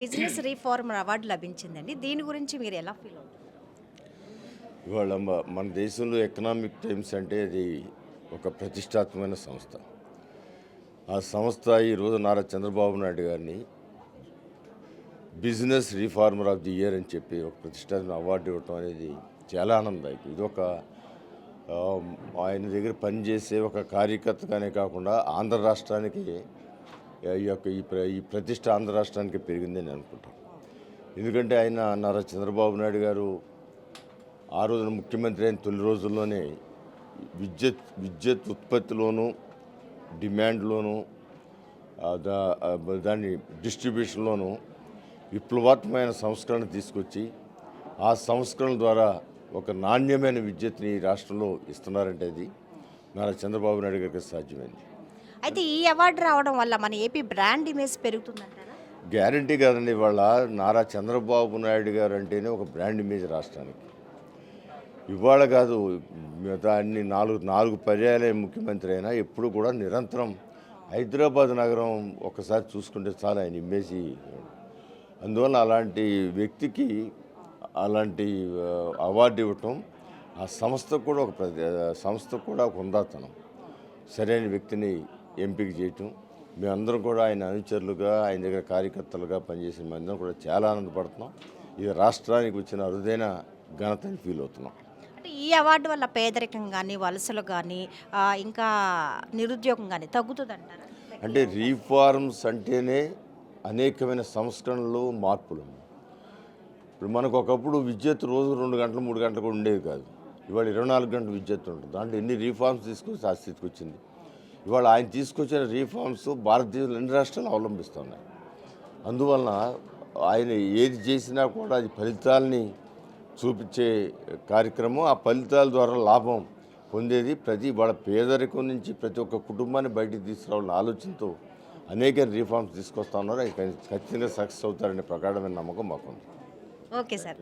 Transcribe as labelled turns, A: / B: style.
A: Business reformer award లభించిందండి. దీని గురించి మీరు ఎలా ఫీల్ అవుతున్నారు?
B: ఇవాళ మన దేశంలో ఎకనామిక్ టైమ్స్ అంటే అది ఒక ప్రతిష్టాత్మకమైన సంస్థ. ఆ సంస్థ ఈరోజు నారా చంద్రబాబు నాయుడు గారిని business reformer of the year అని చెప్పి ఒక ప్రతిష్టాత్మక అవార్డు ఇవ్వటం అనేది చాలా ఆనందదాయకం. ఇది ఒక ఆయన దగ్గర పనిచేసే ఒక కార్యకర్తగానే కాకుండా ఆంధ్ర రాష్ట్రానికి ఈ ప్రతిష్ట ఆంధ్ర రాష్ట్రానికి పెరిగిందని నేను అనుకుంటాను. ఎందుకంటే ఆయన నారా చంద్రబాబు నాయుడు గారు ఆ రోజున ముఖ్యమంత్రి అయిన తొలి రోజుల్లోనే విద్యుత్ ఉత్పత్తిలోనూ డిమాండ్లోనూ దాని డిస్ట్రిబ్యూషన్లోనూ విప్లవాత్మకమైన సంస్కరణ తీసుకొచ్చి ఆ సంస్కరణ ద్వారా ఒక నాణ్యమైన విద్యుత్ని ఈ రాష్ట్రంలో ఇస్తున్నారంటే అది నారా చంద్రబాబు నాయుడు గారికి సాధ్యమైంది.
A: అయితే ఈ అవార్డు రావడం వల్ల మన ఏపీ బ్రాండ్ ఇమేజ్ పెరుగుతుందంటారా?
B: గ్యారంటీ కాదండి. ఇవాళ నారా చంద్రబాబు నాయుడు గారు అంటేనే ఒక బ్రాండ్ ఇమేజ్ రాష్ట్రానికి. ఇవాళ కాదు, మిగతా అన్ని నాలుగు పర్యాయాలే ముఖ్యమంత్రి అయినా ఎప్పుడు కూడా నిరంతరం హైదరాబాద్ నగరం ఒకసారి చూసుకుంటే చాలా ఆయన ఇమేజ్. అందువల్ల అలాంటి వ్యక్తికి అలాంటి అవార్డు ఇవ్వటం ఆ సంస్థకు కూడా ఒక హుందాతనం. సరైన వ్యక్తిని ఎంపిక చేయటం, మేమందరం కూడా ఆయన అనుచరులుగా ఆయన దగ్గర కార్యకర్తలుగా పనిచేసిన మందరం కూడా చాలా ఆనందపడుతున్నాం. ఇది రాష్ట్రానికి వచ్చిన అరుదైన ఘనతని ఫీల్ అవుతున్నాం.
A: అంటే ఈ అవార్డు వల్ల పేదరికం కానీ వలసలు కానీ ఇంకా నిరుద్యోగం కానీ తగ్గుతుందంటారా?
B: అంటే రీఫార్మ్స్ అంటేనే అనేకమైన సంస్కరణలు, మార్పులు. ఇప్పుడు మనకు ఒకప్పుడు విద్యుత్ రోజు 2 గంటలు 3 గంటలు కూడా ఉండేది కాదు. ఇవాళ 24 గంటలు విద్యుత్ ఉంటుంది. దాంట్లో ఎన్ని రీఫార్మ్స్ తీసుకొచ్చి ఆ స్థితికి వచ్చింది. ఇవాళ ఆయన తీసుకొచ్చిన రీఫార్మ్స్ భారతదేశంలో అన్ని రాష్ట్రాలు అవలంబిస్తున్నాయి. అందువలన ఆయన ఏది చేసినా కూడా అది ఫలితాలని చూపించే కార్యక్రమం. ఆ ఫలితాల ద్వారా లాభం పొందేది వాళ్ళ పేదరికం నుంచి ప్రతి ఒక్క కుటుంబాన్ని బయటికి తీసుకురావాలన్న ఆలోచనతో అనేక రీఫార్మ్స్ తీసుకొస్తా ఉన్నారు. ఖచ్చితంగా సక్సెస్ అవుతారనే ప్రగాఢమైన నమ్మకం మాకుంది.
A: Okay sir.